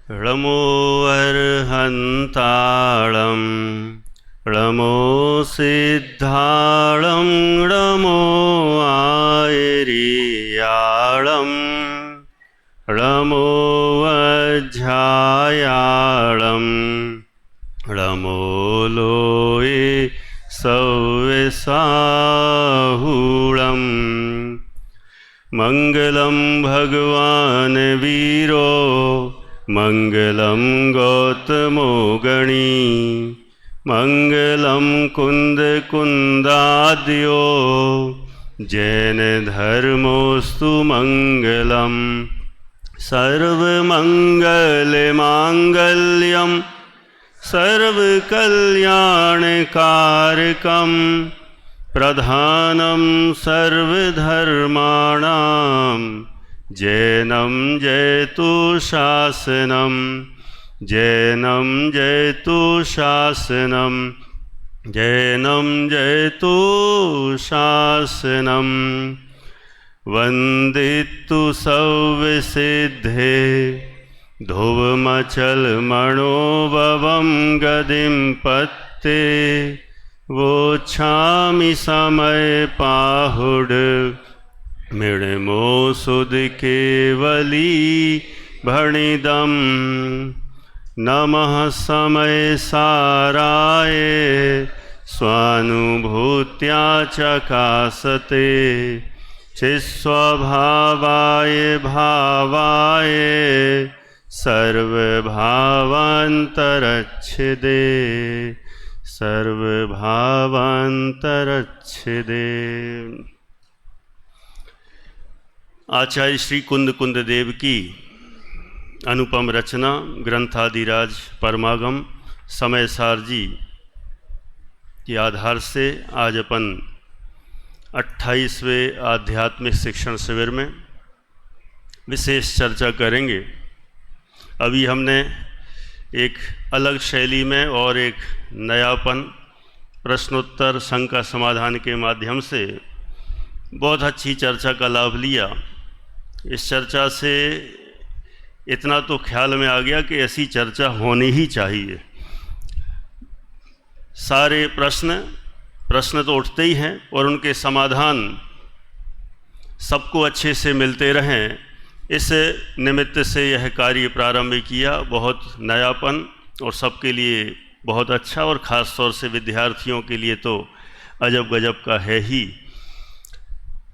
ळमो अर्हन्ताळं ळमो सिद्धाळं ळमो आयरियाळं ळमो वज्झायाळं ळमो लोये सव्यसाहुळं मङ्गलं भगवान् वीरो मङ्गलं गौतमो गणी मङ्गलं कुन्दकुन्दाद्यो जैनधर्मोऽस्तु मङ्गलं सर्वमङ्गलमाङ्गल्यं सर्वकल्याणकारकं प्रधानं सर्वधर्माणां जैनं जयतु शासनं जैनं जयतु शासनं जैनं जयतु शासनं वन्दितु सव्यसिद्धे ध्रुवमचलमणोभवं गदिं पत्ते वोच्छामि समय पाहुड मृणमो सुद केवली भणिदं नमः समय साराय स्वानुभूत्या चकासते चिस्वभावाय भावाय सर्वभावान्तरच्छिदे सर्वभावान्तरच्छिदे। आचार्य श्री कुंद कुंद देव की अनुपम रचना ग्रंथादिराज परमागम समय सार जी के आधार से आज अपन 28वें आध्यात्मिक शिक्षण शिविर में विशेष चर्चा करेंगे। अभी हमने एक अलग शैली में और एक नयापन प्रश्नोत्तर शंका समाधान के माध्यम से बहुत अच्छी चर्चा का लाभ लिया। इस चर्चा से इतना तो ख्याल में आ गया कि ऐसी चर्चा होनी ही चाहिए। सारे प्रश्न तो उठते ही हैं और उनके समाधान सबको अच्छे से मिलते रहें, इस निमित्त से यह कार्य प्रारंभ किया। बहुत नयापन और सबके लिए बहुत अच्छा, और ख़ास तौर से विद्यार्थियों के लिए तो अजब गजब का है ही।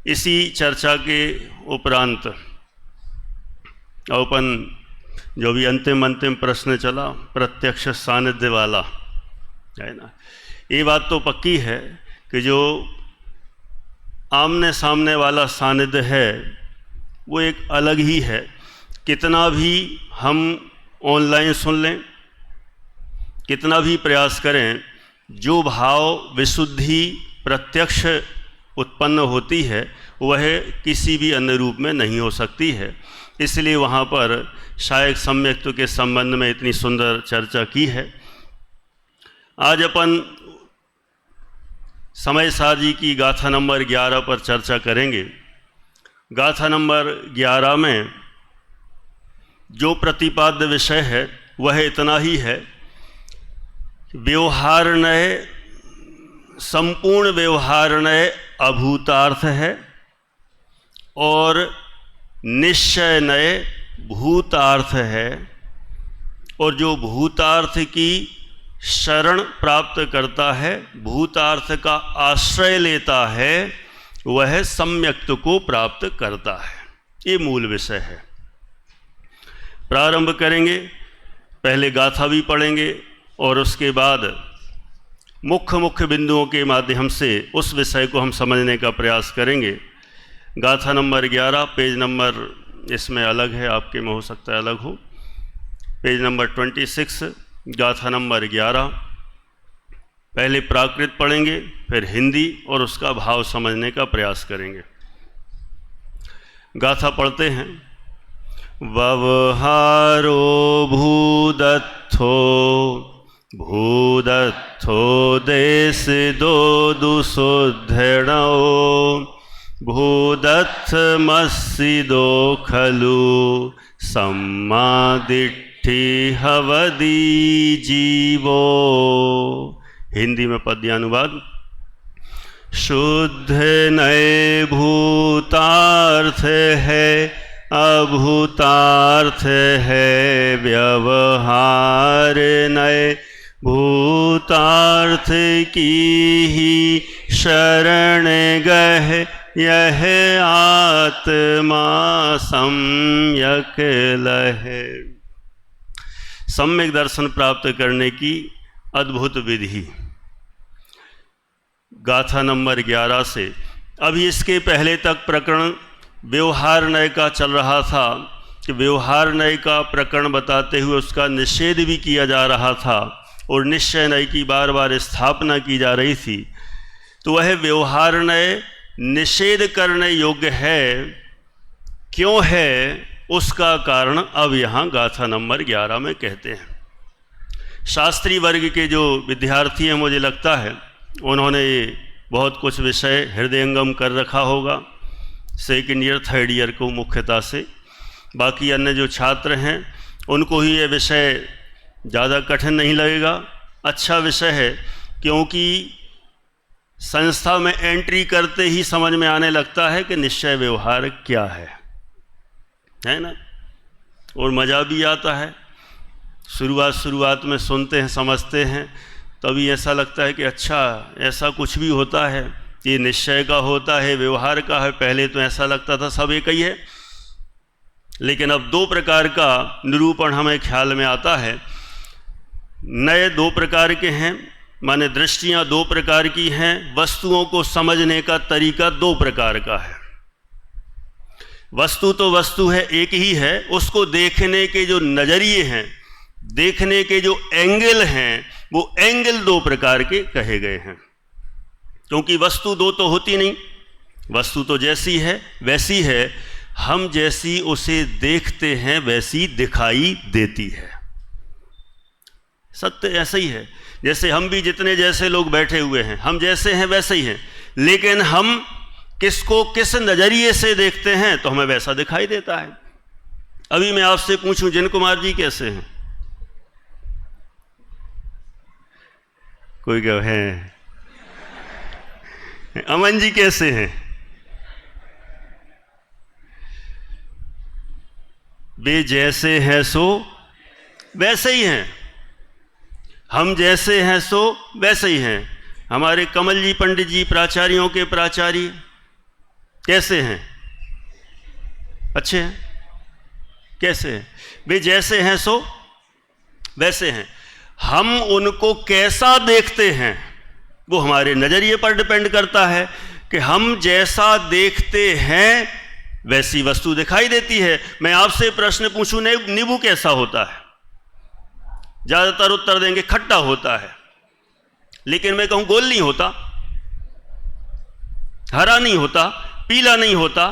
इसी चर्चा के उपरांत अपन जो भी अंतिम प्रश्न चला प्रत्यक्ष सानिध्य वाला है ना, ये बात तो पक्की है कि जो आमने सामने वाला सानिध्य है वो एक अलग ही है। कितना भी हम ऑनलाइन सुन लें, कितना भी प्रयास करें, जो भाव विशुद्धि प्रत्यक्ष उत्पन्न होती है वह किसी भी अन्य रूप में नहीं हो सकती है। इसलिए वहाँ पर शायद सम्यक्त्व के संबंध में इतनी सुंदर चर्चा की है। आज अपन समय सार जी की गाथा नंबर 11 पर चर्चा करेंगे। गाथा नंबर 11 में जो प्रतिपाद्य विषय है वह इतना ही है, व्यवहारणय संपूर्ण व्यवहारणय अभूतार्थ है और निश्चयनय भूतार्थ है, और जो भूतार्थ की शरण प्राप्त करता है, भूतार्थ का आश्रय लेता है, वह सम्यक्त्व को प्राप्त करता है। ये मूल विषय है। प्रारंभ करेंगे, पहले गाथा भी पढ़ेंगे और उसके बाद मुख्य बिंदुओं के माध्यम से उस विषय को हम समझने का प्रयास करेंगे। गाथा नंबर 11, पेज नंबर इसमें अलग है, आपके में हो सकता है अलग हो, पेज नंबर 26, गाथा नंबर 11। पहले प्राकृत पढ़ेंगे, फिर हिंदी और उसका भाव समझने का प्रयास करेंगे। गाथा पढ़ते हैं। व्यवहारो भूदत्थो देश दो दुसुद्धरणो भूदत्थमस्सिदो खलु सम्मादिट्ठिर्व्यवहारो हवदी जीवो। हिंदी में पद्यानुवाद। शुद्ध नए भूतार्थ है, अभूतार्थ है व्यवहार। नए भूतार्थ की ही शरण गह, यह आत्मा सम्यक लहे। सम्यक दर्शन प्राप्त करने की अद्भुत विधि, गाथा नंबर 11 से। अभी इसके पहले तक प्रकरण व्यवहार नय का चल रहा था कि व्यवहार नय का प्रकरण बताते हुए उसका निषेध भी किया जा रहा था और निश्चय नय की बार बार स्थापना की जा रही थी। तो वह व्यवहार नय निषेध करने योग्य है, क्यों है, उसका कारण अब यहाँ गाथा नंबर 11 में कहते हैं। शास्त्री वर्ग के जो विद्यार्थी हैं, मुझे लगता है उन्होंने बहुत कुछ विषय हृदयंगम कर रखा होगा, सेकेंड ईयर थर्ड ईयर को मुख्यतः से। बाकी अन्य जो छात्र हैं उनको ही ये विषय ज़्यादा कठिन नहीं लगेगा, अच्छा विषय है, क्योंकि संस्था में एंट्री करते ही समझ में आने लगता है कि निश्चय व्यवहार क्या है ना। और मज़ा भी आता है। शुरुआत में सुनते हैं, समझते हैं, तभी ऐसा लगता है कि अच्छा ऐसा कुछ भी होता है, ये निश्चय का होता है, व्यवहार का है। पहले तो ऐसा लगता था सब एक ही है, लेकिन अब दो प्रकार का निरूपण हमें ख्याल में आता है। नए दो प्रकार के हैं, माने दृष्टियां दो प्रकार की हैं, वस्तुओं को समझने का तरीका दो प्रकार का है। वस्तु तो वस्तु है, एक ही है, उसको देखने के जो नज़रिए हैं, देखने के जो एंगल हैं, वो एंगल दो प्रकार के कहे गए हैं। क्योंकि वस्तु दो तो होती नहीं, वस्तु तो जैसी है वैसी है, हम जैसी उसे देखते हैं वैसी दिखाई देती है। सत्य ऐसा ही है, जैसे हम भी जितने जैसे लोग बैठे हुए हैं, हम जैसे हैं वैसे ही हैं, लेकिन हम किसको किस नज़रिए से देखते हैं तो हमें वैसा दिखाई देता है। अभी मैं आपसे पूछूं, जिन कुमार जी कैसे हैं? कोई क्या है? अमन जी कैसे हैं? वे जैसे हैं सो वैसे ही हैं, हम जैसे हैं सो वैसे ही हैं। हमारे कमल जी पंडित जी प्राचार्यों के प्राचार्य कैसे हैं? अच्छे हैं। कैसे हैं? वे जैसे हैं सो वैसे हैं। हम उनको कैसा देखते हैं वो हमारे नज़रिए पर डिपेंड करता है कि हम जैसा देखते हैं वैसी वस्तु दिखाई देती है। मैं आपसे प्रश्न पूछूं, नींबू कैसा होता है? ज़्यादातर उत्तर देंगे खट्टा होता है, लेकिन मैं कहूं गोल नहीं होता, हरा नहीं होता, पीला नहीं होता,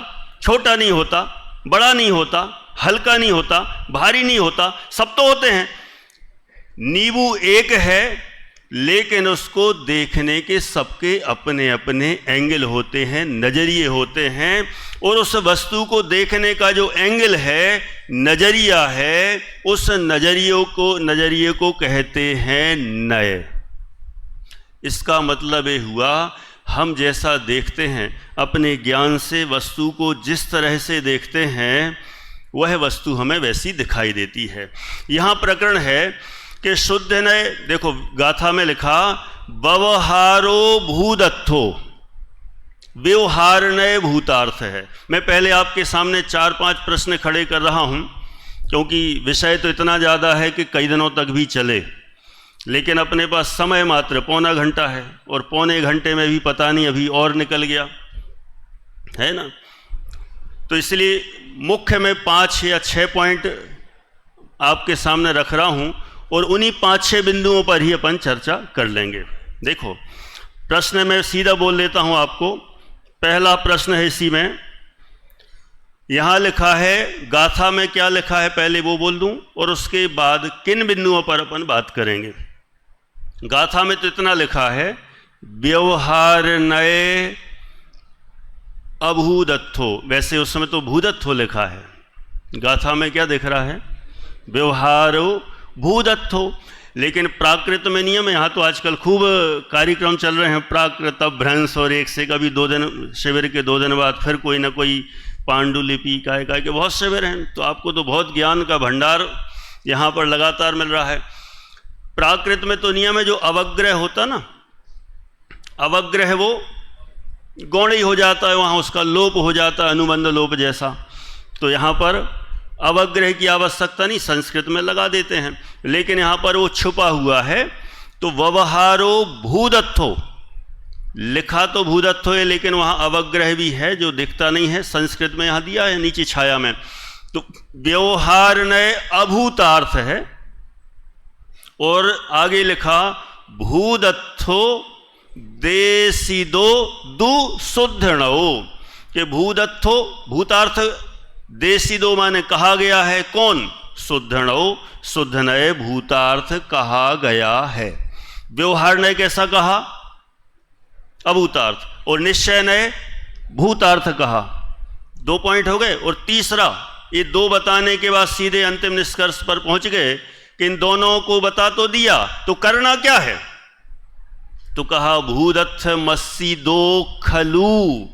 छोटा नहीं होता, बड़ा नहीं होता, हल्का नहीं होता, भारी नहीं होता, सब तो होते हैं। नींबू एक है, लेकिन उसको देखने के सबके अपने अपने एंगल होते हैं, नज़रिए होते हैं, और उस वस्तु को देखने का जो एंगल है, नज़रिया है, उस नज़रिए को कहते हैं नय। इसका मतलब ये हुआ, हम जैसा देखते हैं अपने ज्ञान से वस्तु को, जिस तरह से देखते हैं वह वस्तु हमें वैसी दिखाई देती है। यहाँ प्रकरण है कि शुद्ध नय, देखो गाथा में लिखा व्यवहारो भूदत्थो, व्यवहार नय भूतार्थ है। मैं पहले आपके सामने 4-5 प्रश्न खड़े कर रहा हूँ, क्योंकि विषय तो इतना ज़्यादा है कि कई दिनों तक भी चले, लेकिन अपने पास समय मात्र पौना घंटा है, और पौने घंटे में भी पता नहीं अभी और निकल गया है ना। तो इसलिए मुख्य में 5 या 6 पॉइंट आपके सामने रख रहा हूँ, और उन्हीं 5-6 बिंदुओं पर ही अपन चर्चा कर लेंगे। देखो प्रश्न में सीधा बोल लेता हूँ आपको। पहला प्रश्न है इसी में, यहाँ लिखा है, गाथा में क्या लिखा है पहले वो बोल दूँ, और उसके बाद किन बिंदुओं पर अपन बात करेंगे। गाथा में तो इतना लिखा है, व्यवहार नय अभूदत्थो, वैसे उस समय तो भूदत्थो लिखा है, गाथा में क्या दिख रहा है? व्यवहारो भूदत्थो। लेकिन प्राकृत में नियम है, यहाँ तो आजकल खूब कार्यक्रम चल रहे हैं, प्राकृत भ्रंश, और एक से कभी 2 दिन शिविर के 2 दिन बाद फिर कोई ना कोई पांडुलिपि काय के बहुत शिविर हैं। तो आपको तो बहुत ज्ञान का भंडार यहाँ पर लगातार मिल रहा है। प्राकृत में तो नियम है, जो अवग्रह होता ना, अवग्रह वो गौण ही हो जाता है, वहाँ उसका लोप हो जाता है, अनुबंध लोप जैसा। तो यहाँ पर अवग्रह की आवश्यकता नहीं, संस्कृत में लगा देते हैं, लेकिन यहाँ पर वो छुपा हुआ है। तो व्यवहारो भूदत्थो, लिखा तो भूदत्थो है, लेकिन वहाँ अवग्रह भी है जो दिखता नहीं है, संस्कृत में यहाँ दिया है नीचे छाया में। तो व्यवहार नय अभूतार्थ है, और आगे लिखा भूदत्थो देसिदो दु सुद्धणो, कि भूदत्थो भूतार्थ, देसिदो माने कहा गया है, कौन? सुद्धणो, सुद्धनय भूतार्थ कहा गया है। व्यवहार नय कैसा कहा? अभूतार्थ। और निश्चय नय भूतार्थ कहा। 2 पॉइंट हो गए। और तीसरा, ये 2 बताने के बाद सीधे अंतिम निष्कर्ष पर पहुंच गए कि इन दोनों को बता तो दिया, तो करना क्या है? तो कहा भूदत्थ मस्सिदो खलु,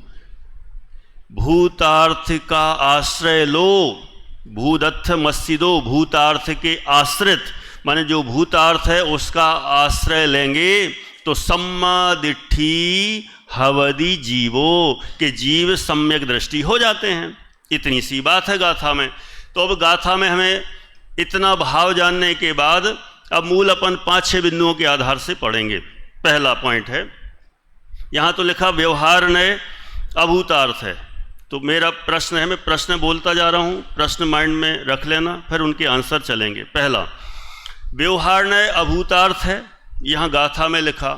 भूतार्थ का आश्रय लो। भूदत्थ मस्सिदो, भूतार्थ के आश्रित, माने जो भूतार्थ है उसका आश्रय लेंगे तो सम्मा दिट्ठी हवदि जीवो, के जीव सम्यक दृष्टि हो जाते हैं। इतनी सी बात है गाथा में। तो अब गाथा में हमें इतना भाव जानने के बाद अब मूल अपन 5-6 बिंदुओं के आधार से पढ़ेंगे। पहला पॉइंट है, यहाँ तो लिखा व्यवहार नय अभूतार्थ है। तो मेरा प्रश्न है, मैं प्रश्न बोलता जा रहा हूँ, प्रश्न माइंड में रख लेना, फिर उनके आंसर चलेंगे। पहला, व्यवहार नय अभूतार्थ है, यहाँ गाथा में लिखा,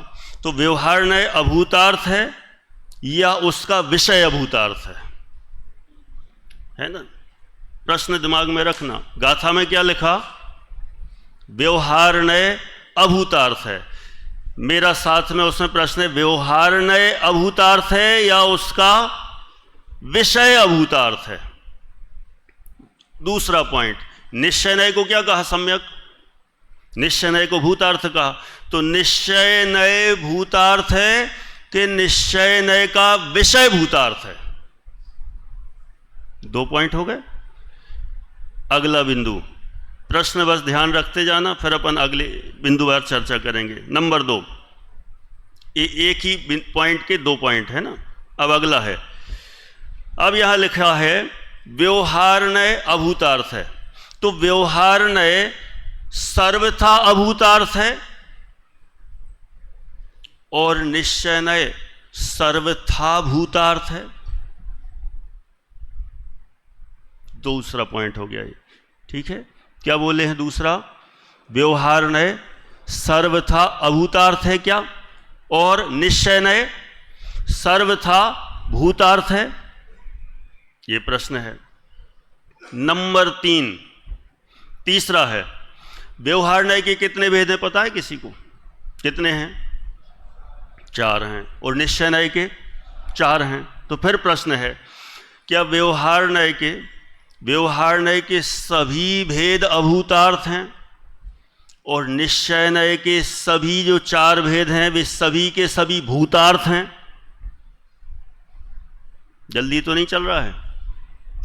तो व्यवहार नय अभूतार्थ है या उसका विषय अभूतार्थ है ना? प्रश्न दिमाग में रखना। गाथा में क्या लिखा? व्यवहार नय अभूतार्थ है। मेरा साथ में उसमें प्रश्न है, व्यवहार नय अभूतार्थ है या उसका विषय अभूतार्थ है? दूसरा पॉइंट, निश्चय नय को क्या कहा? सम्यक। निश्चय नय को भूतार्थ कहा। तो निश्चय नय भूतार्थ है कि निश्चय नय का विषय भूतार्थ है? 2 पॉइंट हो गए। अगला बिंदु, प्रश्न बस ध्यान रखते जाना, फिर अपन अगले बिंदु पर चर्चा करेंगे। नंबर 2, एक ही पॉइंट के 2 पॉइंट है ना। अब अगला है, अब यहां लिखा है व्यवहार नय अभूतार्थ है। तो व्यवहार नय सर्वथा अभूतार्थ है और निश्चय नय सर्वथा भूतार्थ है। दूसरा पॉइंट हो गया ये, ठीक है? क्या बोले हैं दूसरा? व्यवहार नय सर्वथा अभूतार्थ है क्या, और निश्चय नय सर्वथा भूतार्थ है? ये प्रश्न है। नंबर 3, तीसरा है, व्यवहार नय के कितने भेद हैं पता है किसी को? कितने हैं? 4 हैं। और निश्चय नय के 4 हैं। तो फिर प्रश्न है, क्या व्यवहार नय के सभी भेद अभूतार्थ हैं और निश्चय नय के सभी जो 4 भेद हैं वे सभी के सभी भूतार्थ हैं? जल्दी तो नहीं चल रहा है?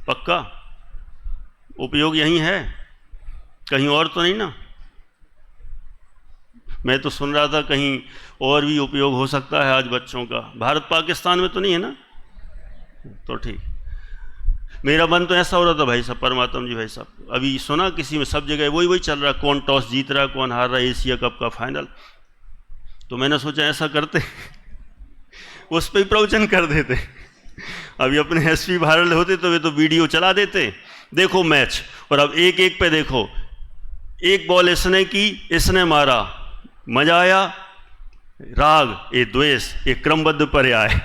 पक्का उपयोग यही है, कहीं और तो नहीं ना? मैं तो सुन रहा था कहीं और भी उपयोग हो सकता है आज बच्चों का। भारत पाकिस्तान में तो नहीं है ना? तो ठीक। मेरा मन तो ऐसा हो रहा था भाई साहब, परमात्मा जी भाई साहब, अभी सुना किसी में सब जगह वही चल रहा है, कौन टॉस जीत रहा है, कौन हार रहा है, एशिया कप का फाइनल। तो मैंने सोचा ऐसा करते उस पर ही प्रवचन कर देते। अभी अपने एसपी वायरल होते तो वे तो वीडियो चला देते, देखो मैच, और अब एक एक पे देखो, एक बॉल इसने की, इसने मारा, मजा आया, राग, ये द्वेष, ये क्रमबद्ध पर्याय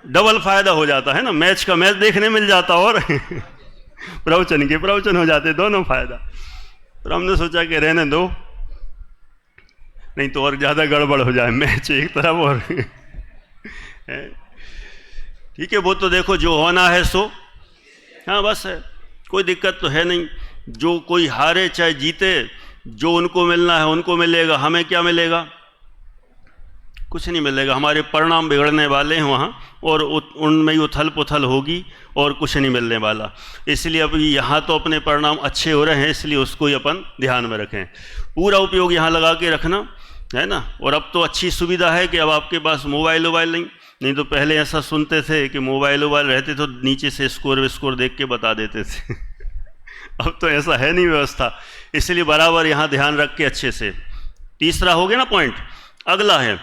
डबल फायदा हो जाता है ना, मैच का मैच देखने मिल जाता और प्रवचन के प्रवचन हो जाते, दोनों फायदा। तो हमने सोचा कि रहने दो, नहीं तो और ज़्यादा गड़बड़ हो जाए, मैच एक तरफ और ठीक है, वो तो देखो जो होना है सो, हाँ बस है। कोई दिक्कत तो है नहीं। जो कोई हारे चाहे जीते, जो उनको मिलना है उनको मिलेगा, हमें क्या मिलेगा? कुछ नहीं मिलेगा। हमारे परिणाम बिगड़ने वाले हैं वहाँ, और उनमें ही उथल पुथल होगी और कुछ नहीं मिलने वाला। इसलिए अब यहाँ तो अपने परिणाम अच्छे हो रहे हैं, इसलिए उसको ही अपन ध्यान में रखें। पूरा उपयोग यहाँ लगा के रखना है ना। और अब तो अच्छी सुविधा है कि अब आपके पास मोबाइल नहीं तो पहले ऐसा सुनते थे कि मोबाइल रहते तो नीचे से स्कोर देख के बता देते थे अब तो ऐसा है नहीं व्यवस्था, इसलिए बराबर यहाँ ध्यान रख के अच्छे से। तीसरा हो गया ना पॉइंट। अगला है,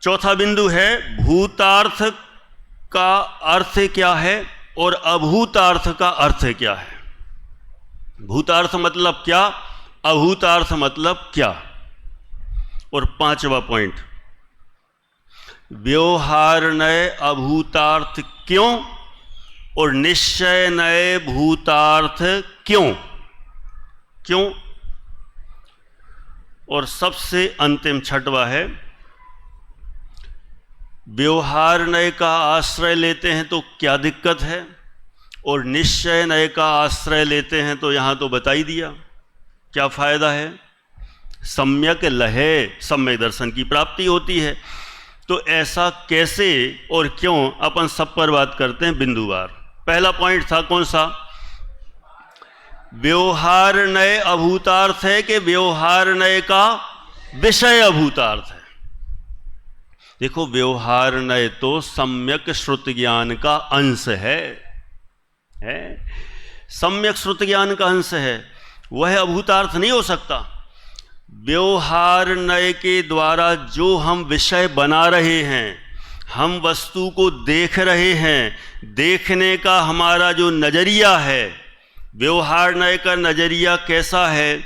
चौथा बिंदु है भूतार्थ का अर्थ क्या है और अभूतार्थ का अर्थ क्या है। भूतार्थ मतलब क्या, अभूतार्थ मतलब क्या। और पांचवा पॉइंट, व्यवहार नए अभूतार्थ क्यों और निश्चय नए भूतार्थ क्यों। और सबसे अंतिम छठवा है, व्यवहार नए का आश्रय लेते हैं तो क्या दिक्कत है, और निश्चय नए का आश्रय लेते हैं तो यहाँ तो बता ही दिया क्या फायदा है। सम्यक लहे, सम्यक दर्शन की प्राप्ति होती है। तो ऐसा कैसे और क्यों, अपन सब पर बात करते हैं बिंदुवार। पहला पॉइंट था कौन सा? व्यवहार नए अभूतार्थ है कि व्यवहार नए का विषय अभूतार्थ है। देखो, व्यवहार नय तो सम्यक श्रुत ज्ञान का अंश है। सम्यक श्रुत ज्ञान का अंश है, वह अभूतार्थ नहीं हो सकता। व्यवहार नय के द्वारा जो हम विषय बना रहे हैं, हम वस्तु को देख रहे हैं, देखने का हमारा जो नजरिया है, व्यवहार नय का नजरिया कैसा है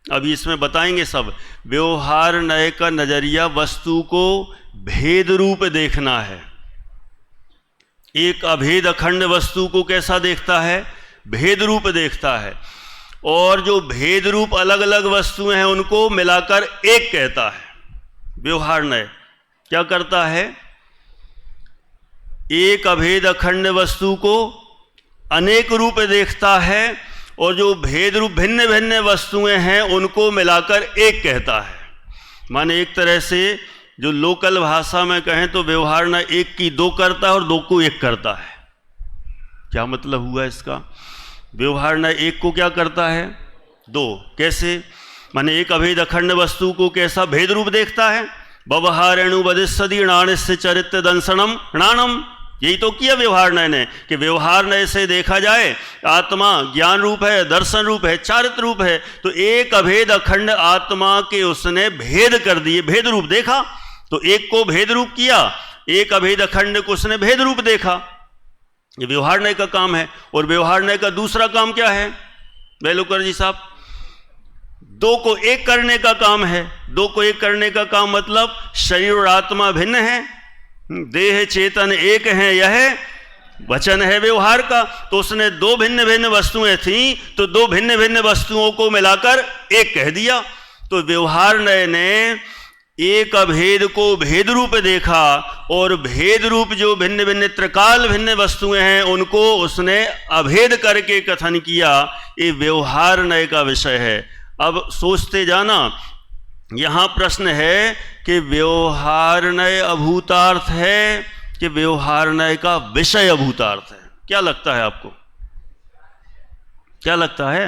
अभी इसमें बताएंगे सब। व्यवहार नय का नजरिया वस्तु को भेद रूप देखना है। एक अभेद अखंड वस्तु को कैसा देखता है? भेद रूप देखता है। और जो भेद रूप अलग अलग वस्तुएं हैं उनको मिलाकर एक कहता है। व्यवहार नय क्या करता है? एक अभेद अखंड वस्तु को अनेक रूप देखता है, और जो भेद रूप भिन्न भिन्न वस्तुएं हैं उनको मिलाकर एक कहता है। माने एक तरह से जो लोकल भाषा में कहें तो व्यवहार न एक की दो करता है और दो को एक करता है। क्या मतलब हुआ इसका? व्यवहार न एक को क्या करता है? दो। कैसे? माने एक अभेद अखंड वस्तु को कैसा भेद रूप देखता है? व्यवहारेणु बदिस्सदी णाणस्य चरित्र दंसनम णाणम। यही तो किया व्यवहार नय ने कि व्यवहार नय से देखा जाए आत्मा ज्ञान रूप है, दर्शन रूप है, चारित्र रूप है। तो एक अभेद अखंड आत्मा के उसने भेद कर दिए, भेद रूप देखा। तो एक को भेद रूप किया, एक अभेद अखंड को उसने भेद रूप देखा। ये व्यवहार नय का काम है। और व्यवहार नय का दूसरा काम क्या है बेलुकर जी साहब? दो को एक करने का काम है। दो को एक करने का काम मतलब शरीर और आत्मा भिन्न है, देह चेतन एक है, यह वचन है व्यवहार का। तो उसने दो भिन्न भिन्न वस्तुएं थीं, तो दो भिन्न भिन्न वस्तुओं को मिलाकर एक कह दिया। तो व्यवहार नय ने एक अभेद को भेद रूप देखा, और भेद रूप जो भिन्न भिन्न त्रिकाल भिन्न वस्तुएं हैं उनको उसने अभेद करके कथन किया। ये व्यवहार नय का विषय है। अब सोचते जाना, यहां प्रश्न है कि व्यवहार नय अभूतार्थ है कि व्यवहार नय का विषय अभूतार्थ है? क्या लगता है आपको? क्या लगता है?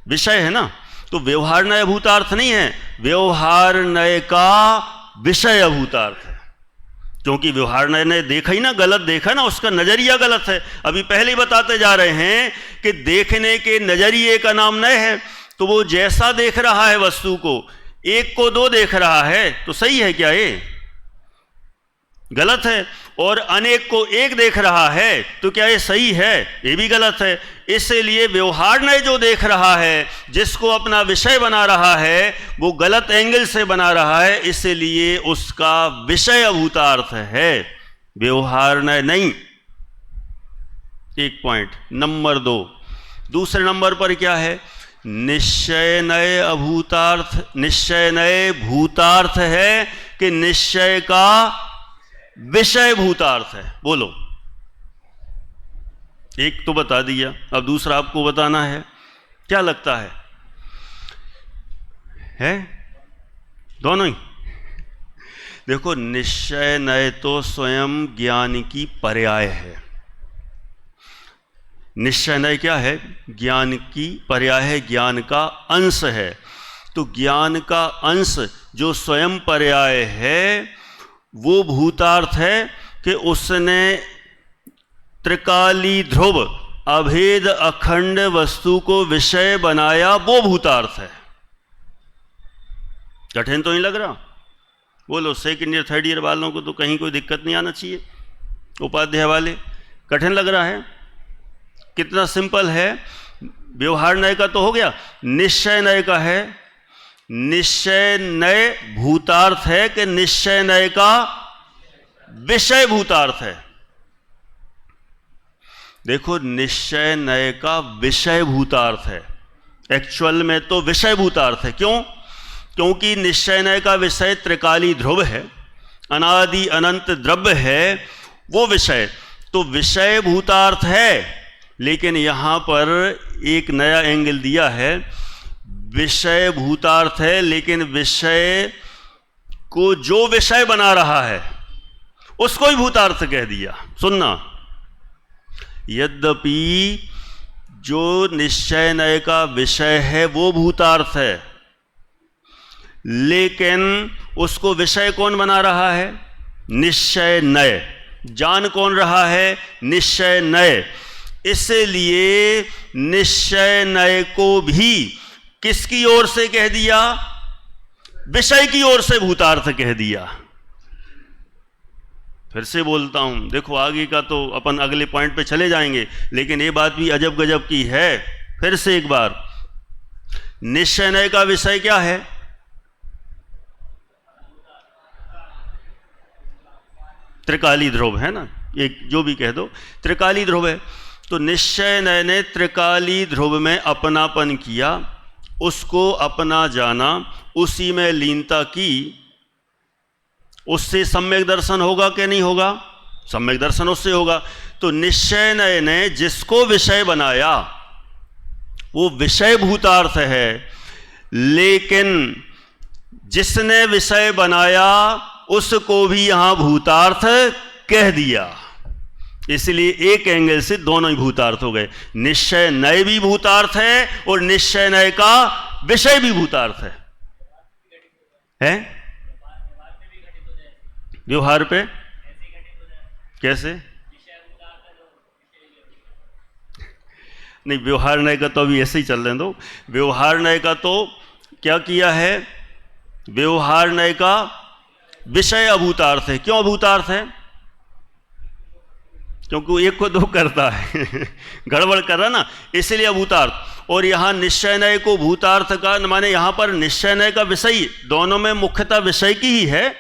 विषय है ना। तो व्यवहार नय अभूतार्थ नहीं है, व्यवहार नय का विषय अभूतार्थ है। क्योंकि व्यवहार नय ने देखा ही ना, गलत देखा ना, उसका नजरिया गलत है। अभी पहले ही बताते जा रहे हैं कि देखने के नजरिए का नाम नय है। तो वो जैसा देख रहा है वस्तु को, एक को दो देख रहा है तो सही है क्या? ये गलत है। और अनेक को एक देख रहा है तो क्या ये सही है? ये भी गलत है। इसलिए व्यवहार नय जो देख रहा है, जिसको अपना विषय बना रहा है, वो गलत एंगल से बना रहा है, इसलिए उसका विषय अभूतार्थ है, व्यवहार नय नहीं। एक पॉइंट। नंबर 2, दूसरे नंबर पर क्या है? निश्चय नय अभूतार्थ, निश्चय नय भूतार्थ है कि निश्चय का विषय भूतार्थ है? बोलो। एक तो बता दिया, अब दूसरा आपको बताना है। क्या लगता है दोनों ही? देखो, निश्चय नय तो स्वयं ज्ञान की पर्याय है। निश्चय नय क्या है? ज्ञान की पर्याय है, ज्ञान का अंश है। तो ज्ञान का अंश जो स्वयं पर्याय है वो भूतार्थ है कि उसने त्रिकाली ध्रुव अभेद अखंड वस्तु को विषय बनाया, वो भूतार्थ है। कठिन तो नहीं लग रहा? बोलो, सेकंड ईयर थर्ड ईयर वालों को तो कहीं कोई दिक्कत नहीं आना चाहिए। उपाध्याय वाले, कठिन लग रहा है? कितना सिंपल है। व्यवहार नय का तो हो गया, निश्चय नय का है। निश्चय नय भूतार्थ है कि निश्चय नय का विषय भूतार्थ है? देखो, निश्चय नय का विषय भूतार्थ है। एक्चुअल में तो विषय भूतार्थ है। क्यों? क्योंकि निश्चय नय का विषय त्रिकाली ध्रुव है, अनादि अनंत द्रव्य है, वो विषय तो विषय भूतार्थ है। लेकिन यहां पर एक नया एंगल दिया है, विषय भूतार्थ है लेकिन विषय को जो विषय बना रहा है उसको ही भूतार्थ कह दिया। सुनना, यद्यपि जो निश्चय नय का विषय है वो भूतार्थ है, लेकिन उसको विषय कौन बना रहा है? निश्चय नय। जान कौन रहा है? निश्चय नय। इसलिए निश्चय नय को भी किसकी ओर से कह दिया? विषय की ओर से भूतार्थ कह दिया। फिर से बोलता हूं, देखो आगे का तो अपन अगले पॉइंट पे चले जाएंगे, लेकिन ये बात भी अजब गजब की है। फिर से एक बार, निश्चय नय का विषय क्या है? त्रिकाली ध्रुव है ना, एक जो भी कह दो, त्रिकाली ध्रुव है। तो निश्चय नय ने त्रिकाली ध्रुव में अपनापन किया, उसको अपना जाना, उसी में लीनता की। उससे सम्यक दर्शन होगा कि नहीं होगा? सम्यक दर्शन उससे होगा। तो निश्चय नय ने जिसको विषय बनाया वो विषय भूतार्थ है, लेकिन जिसने विषय बनाया उसको भी यहां भूतार्थ कह दिया। इसलिए एक एंगल से दोनों ही भूतार्थ हो गए। निश्चय नय भी भूतार्थ है और निश्चय नय का विषय भी भूतार्थ है? व्यवहार पे कैसे? नहीं, व्यवहार नय का तो अभी ऐसे ही चल रहे दो। व्यवहार नय का तो क्या किया है? व्यवहार नय का विषय अभूतार्थ है। क्यों अभूतार्थ है? क्योंकि एक को दो करता है गड़बड़ कर रहा ना, इसलिए अभूतार्थ। और यहां निश्चय नय को भूतार्थ का माने यहां पर निश्चय नय का विषय, दोनों में मुख्यतः विषय की ही है,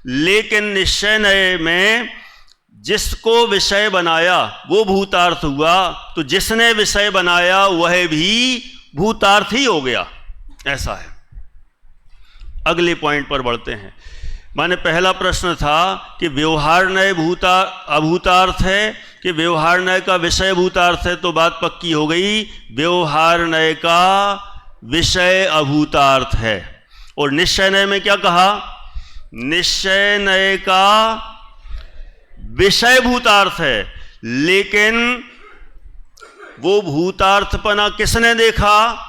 लेकिन निश्चय नय में जिसको विषय बनाया वो भूतार्थ हुआ, तो जिसने विषय बनाया वह भी भूतार्थ ही हो गया। ऐसा है। अगले पॉइंट पर बढ़ते हैं। माने पहला प्रश्न था कि व्यवहार नय अभूतार्थ है कि व्यवहार नय का विषय भूतार्थ है, तो बात पक्की हो गई, व्यवहार नय का विषय अभूतार्थ है। और निश्चय नय में क्या कहा? निश्चय नय का विषय भूतार्थ है, लेकिन वो भूतार्थपना किसने देखा?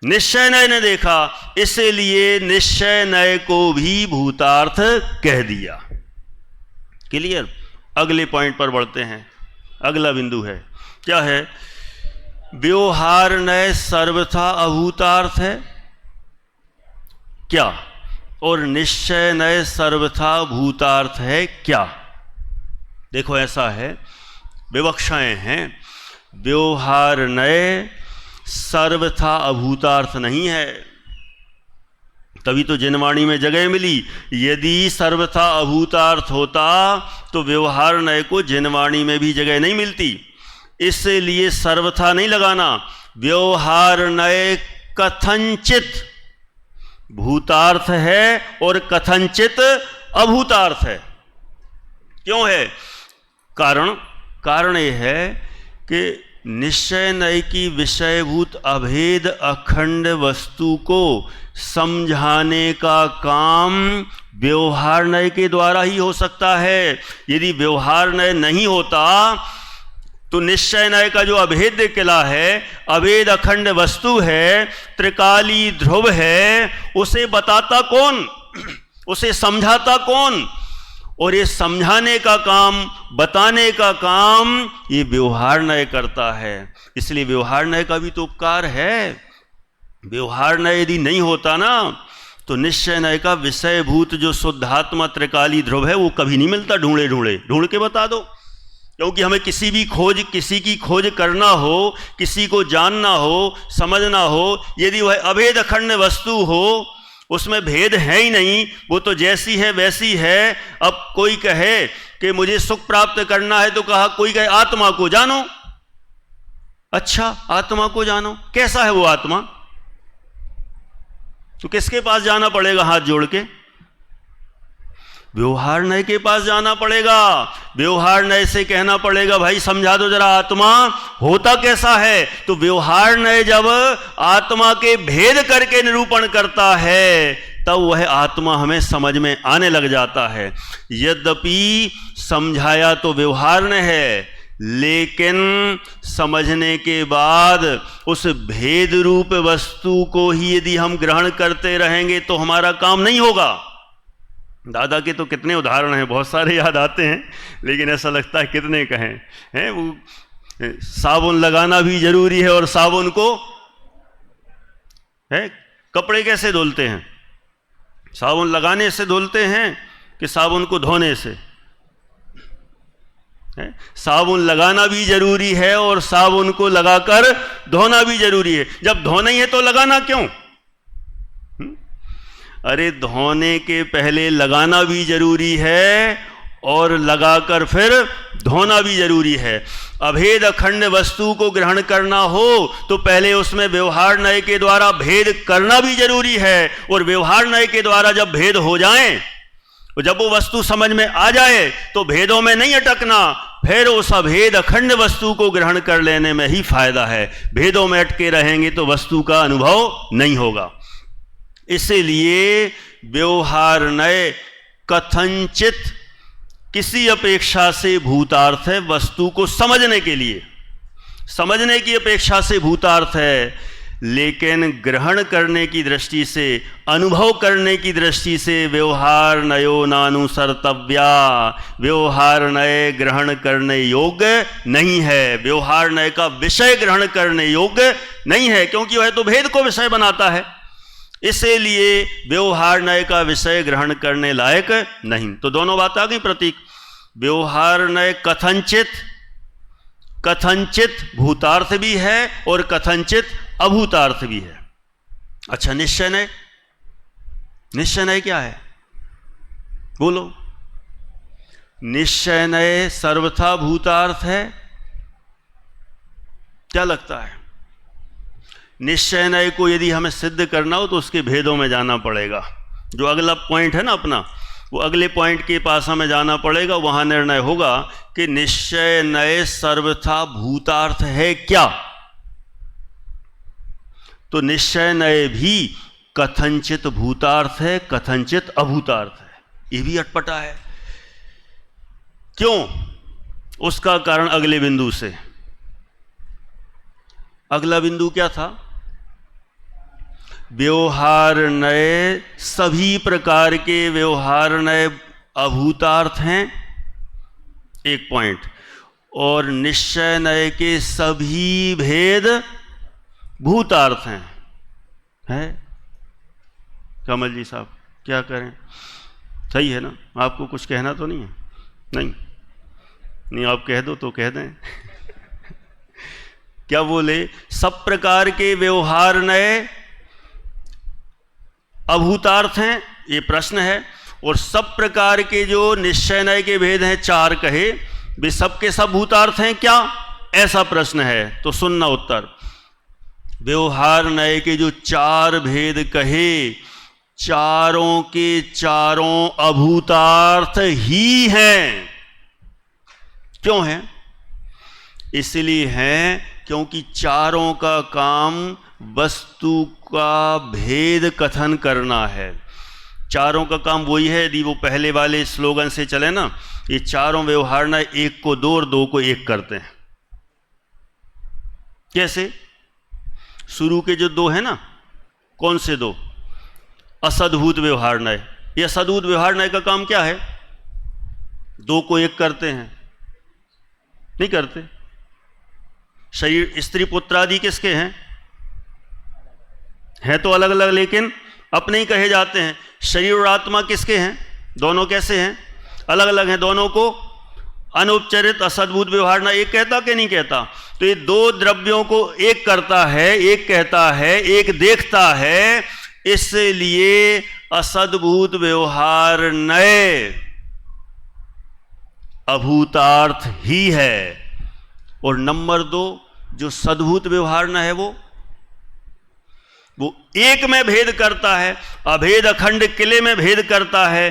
निश्चय नय ने देखा, इसलिए निश्चय नय को भी भूतार्थ कह दिया। क्लियर? अगले पॉइंट पर बढ़ते हैं। अगला बिंदु है, क्या है? व्यवहार नय सर्वथा अभूतार्थ है क्या? और निश्चय नय सर्वथा भूतार्थ है क्या? देखो ऐसा है, विवक्षाएं हैं। व्यवहार नय सर्वथा अभूतार्थ नहीं है, तभी तो जिनवाणी में जगह मिली। यदि सर्वथा अभूतार्थ होता तो व्यवहार नय को जिनवाणी में भी जगह नहीं मिलती। इसलिए सर्वथा नहीं लगाना। व्यवहार नय कथंचित भूतार्थ है और कथंचित अभूतार्थ है। क्यों है? कारण कारण ये है कि निश्चय नय की विषयभूत अभेद अखंड वस्तु को समझाने का काम व्यवहार नय के द्वारा ही हो सकता है। यदि व्यवहार नय नहीं होता तो निश्चय नय का जो अभेद्य किला है, अभेद अखंड वस्तु है, त्रिकाली ध्रुव है, उसे बताता कौन, उसे समझाता कौन? और ये समझाने का काम, बताने का काम ये व्यवहार नय करता है। इसलिए व्यवहार नय का भी तो उपकार है। व्यवहार नय यदि नहीं होता ना तो निश्चय नय का विषयभूत जो शुद्धात्मा त्रिकाली ध्रुव है वो कभी नहीं मिलता। ढूंढ के बता दो। क्योंकि हमें किसी की खोज करना हो, किसी को जानना हो, समझना हो, यदि वह अभेद अखंड वस्तु हो, उसमें भेद है ही नहीं, वो तो जैसी है वैसी है। अब कोई कहे कि मुझे सुख प्राप्त करना है तो कहा, कोई कहे आत्मा को जानो। अच्छा, आत्मा को जानो, कैसा है वो आत्मा? तो किसके पास जाना पड़ेगा हाथ जोड़ के? व्यवहार नय के पास जाना पड़ेगा। व्यवहार नय से कहना पड़ेगा, भाई समझा दो जरा आत्मा होता कैसा है। तो व्यवहार नय जब आत्मा के भेद करके निरूपण करता है तब वह आत्मा हमें समझ में आने लग जाता है। यद्यपि समझाया तो व्यवहार नय है, लेकिन समझने के बाद उस भेद रूप वस्तु को ही यदि हम ग्रहण करते रहेंगे तो हमारा काम नहीं होगा। दादा के तो कितने उदाहरण हैं, बहुत सारे याद आते हैं, लेकिन ऐसा लगता है कितने कहें हैं। वो साबुन लगाना भी जरूरी है, और साबुन को है कपड़े कैसे धुलते हैं? साबुन लगाने से धुलते हैं कि साबुन को धोने से? साबुन लगाना भी जरूरी है और साबुन को लगाकर धोना भी जरूरी है। जब धोना ही है तो लगाना क्यों? अरे धोने के पहले लगाना भी जरूरी है और लगाकर फिर धोना भी जरूरी है। अभेद अखंड वस्तु को ग्रहण करना हो तो पहले उसमें व्यवहार नय के द्वारा भेद करना भी जरूरी है, और व्यवहार नय के द्वारा जब भेद हो जाए, तो जब वो वस्तु समझ में आ जाए तो भेदों में नहीं अटकना, फिर उस अभेद अखंड वस्तु को ग्रहण कर लेने में ही फायदा है। भेदों में अटके रहेंगे तो वस्तु का अनुभव नहीं होगा। इसीलिए व्यवहार नय कथनचित किसी अपेक्षा से भूतार्थ है। वस्तु को समझने के लिए, समझने की अपेक्षा से भूतार्थ है, लेकिन ग्रहण करने की दृष्टि से, अनुभव करने की दृष्टि से व्यवहार नयो नानुसर्तव्या। व्यवहार नय ग्रहण करने योग्य नहीं है, व्यवहार नय का विषय ग्रहण करने योग्य नहीं है, क्योंकि वह तो भेद को विषय बनाता है। इसीलिए व्यवहार नय का विषय ग्रहण करने लायक नहीं। तो दोनों बात आ गई प्रतीक। व्यवहार नय कथनचित भूतार्थ भी है और कथनचित अभूतार्थ भी है। अच्छा, निश्चय नय, निश्चय नय क्या है? बोलो। निश्चय नय सर्वथा भूतार्थ है? क्या लगता है? निश्चय नय को यदि हमें सिद्ध करना हो तो उसके भेदों में जाना पड़ेगा। जो अगला पॉइंट है ना अपना, वो अगले पॉइंट के पास हमें जाना पड़ेगा। वहां निर्णय होगा कि निश्चय नय सर्वथा भूतार्थ है क्या। तो निश्चय नय भी कथनचित भूतार्थ है, कथनचित अभूतार्थ है। ये भी अटपटा है। क्यों? उसका कारण अगले बिंदु से। अगला बिंदु क्या था? व्यवहार नय, सभी प्रकार के व्यवहार नय अभूतार्थ हैं, एक पॉइंट। और निश्चय नय के सभी भेद भूतार्थ हैं। है कमल जी साहब, क्या करें? सही है ना? आपको कुछ कहना तो नहीं है? नहीं, आप कह दो तो कह दें। क्या बोले? सब प्रकार के व्यवहार नय अभूतार्थ हैं, ये प्रश्न है। और सब प्रकार के जो निश्चय नय के भेद हैं, चार कहे, वे सबके सब भूतार्थ हैं क्या? ऐसा प्रश्न है। तो सुनना उत्तर। व्यवहार नय के जो चार भेद कहे, चारों के चारों अभूतार्थ ही हैं। क्यों हैं? इसलिए हैं क्योंकि चारों का काम वस्तु का भेद कथन करना है। चारों का काम वही है। यदि वो पहले वाले स्लोगन से चले ना, ये चारों व्यवहार ना एक को दो और दो को एक करते हैं। कैसे? शुरू के जो दो है ना, कौन से दो? असद्भूत व्यवहार नय। ये असद्भूत व्यवहार नय का काम क्या है? दो को एक करते हैं? नहीं करते। शरीर स्त्री पुत्र आदि किसके हैं? हैं तो अलग अलग, लेकिन अपने ही कहे जाते हैं। शरीर और आत्मा किसके हैं? दोनों कैसे हैं? अलग अलग हैं। दोनों को अनुपचरित असद्भूत व्यवहार ना एक कहता कि नहीं कहता? तो ये दो द्रव्यों को एक करता है, एक कहता है, एक देखता है, इसलिए असद्भूत व्यवहार नय अभूतार्थ ही है। और नंबर दो, जो सद्भूत व्यवहार न है वो एक में भेद करता है, अभेद अखंड किले में भेद करता है,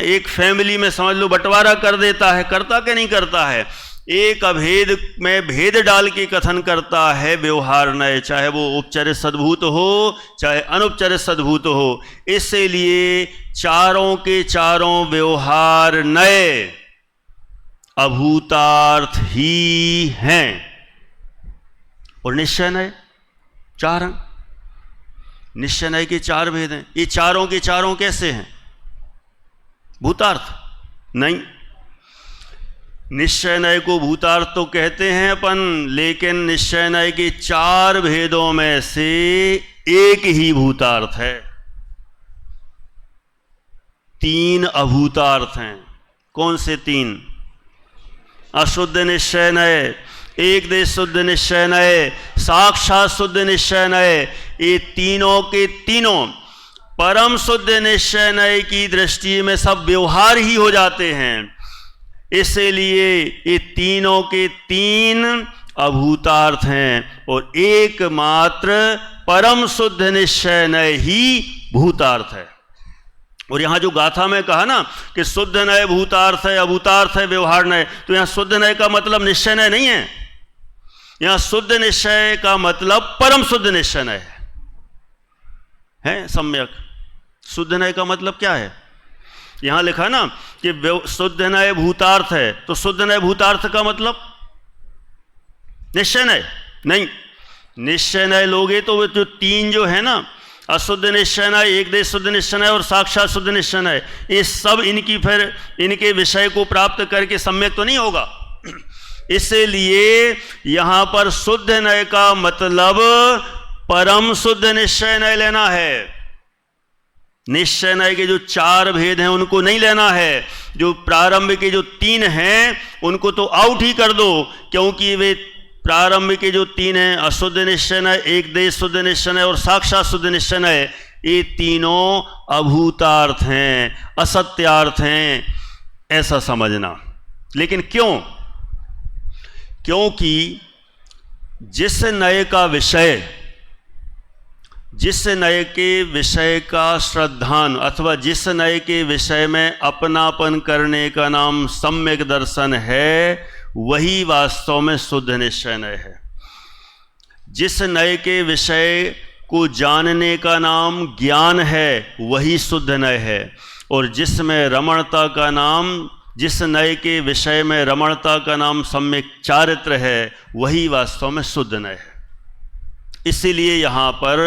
एक फैमिली में समझ लो बंटवारा कर देता है। करता कि नहीं करता है? एक अभेद में भेद डाल के कथन करता है व्यवहार नय, चाहे वो उपचरित सद्भूत हो चाहे अनुपचरित सद्भूत हो। इसलिए चारों के चारों व्यवहार नय अभूतार्थ ही हैं। और निश्चय नय चार हैं। निश्चय नय के चार भेद हैं। ये चारों के चारों कैसे हैं? भूतार्थ नहीं। निश्चय नय को भूतार्थ तो कहते हैं अपन, लेकिन निश्चय नय के चार भेदों में से एक ही भूतार्थ है। तीन अभूतार्थ हैं। कौन से तीन? अशुद्ध निश्चय नय, एक देश शुद्ध निश्चय नय, साक्षात शुद्ध निश्चय नय। ये तीनों के तीनों परम शुद्ध निश्चय नय की दृष्टि में सब व्यवहार ही हो जाते हैं। इसलिए ये तीनों के तीन अभूतार्थ हैं और एकमात्र परम शुद्ध निश्चय नय ही भूतार्थ है। और यहां जो गाथा में कहा ना कि शुद्ध नय भूतार्थ है, अभूतार्थ है व्यवहार नय, तो यहां शुद्ध नय का मतलब निश्चय नय नहीं है। यहां शुद्ध निश्चय का मतलब परम शुद्ध निश्चय नय है। सम्यक शुद्ध नय का मतलब क्या है? यहां लिखा ना कि शुद्ध नय भूतार्थ है, तो शुद्ध नय भूतार्थ का मतलब निश्चय नय नहीं। निश्चय नय लोगे तो वो जो तीन जो है ना, अशुद्ध निश्चय नय, एक देश शुद्ध निश्चय नय और साक्षात शुद्ध निश्चय नय, ये सब इनकी फिर इनके विषय को प्राप्त करके सम्यक तो नहीं होगा। इसलिए यहां पर शुद्ध नय का मतलब परम शुद्ध निश्चय नय लेना है। निश्चय नय के जो चार भेद हैं उनको नहीं लेना है। जो प्रारंभ के जो तीन हैं उनको तो आउट ही कर दो, क्योंकि वे प्रारंभ के जो तीन हैं, अशुद्ध निश्चय नय, एक देश शुद्ध निश्चय नय और साक्षात शुद्ध निश्चय नय, ये तीनों अभूतार्थ हैं, असत्यार्थ हैं, ऐसा समझना। लेकिन क्यों? क्योंकि जिस नय का विषय, जिस नय के विषय का श्रद्धान अथवा जिस नय के विषय में अपनापन करने का नाम सम्यक दर्शन है, वही वास्तव में शुद्ध निश्चय नय है। जिस नय के विषय को जानने का नाम ज्ञान है, वही शुद्ध नय है। और जिसमें रमणता का नाम, जिस नय के विषय में रमणता का नाम सम्यक चारित्र है, वही वास्तव में शुद्ध नय है। इसीलिए यहाँ पर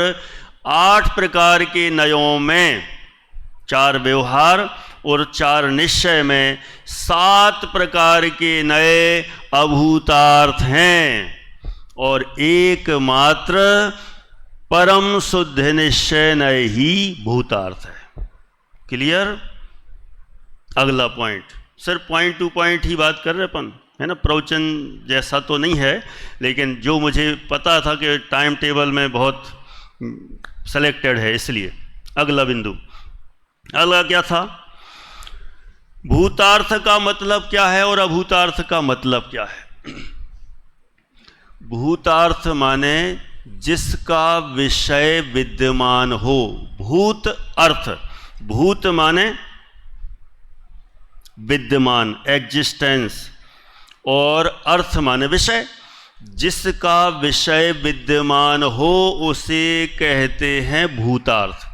8 प्रकार के नयों में 4 व्यवहार और 4 निश्चय में 7 प्रकार के नए अभूतार्थ हैं और एकमात्र परम शुद्ध निश्चय नय ही भूतार्थ है। क्लियर? अगला पॉइंट, सिर्फ पॉइंट टू पॉइंट ही बात कर रहे अपन, है ना, प्रवचन जैसा तो नहीं है, लेकिन जो मुझे पता था कि टाइम टेबल में बहुत सेलेक्टेड है, इसलिए। अगला बिंदु, अगला क्या था? भूतार्थ का मतलब क्या है और अभूतार्थ का मतलब क्या है? भूतार्थ माने जिसका विषय विद्यमान हो। भूत अर्थ, भूत माने विद्यमान, एग्जिस्टेंस, और अर्थ माने विषय। जिसका विषय विद्यमान हो उसे कहते हैं भूतार्थ,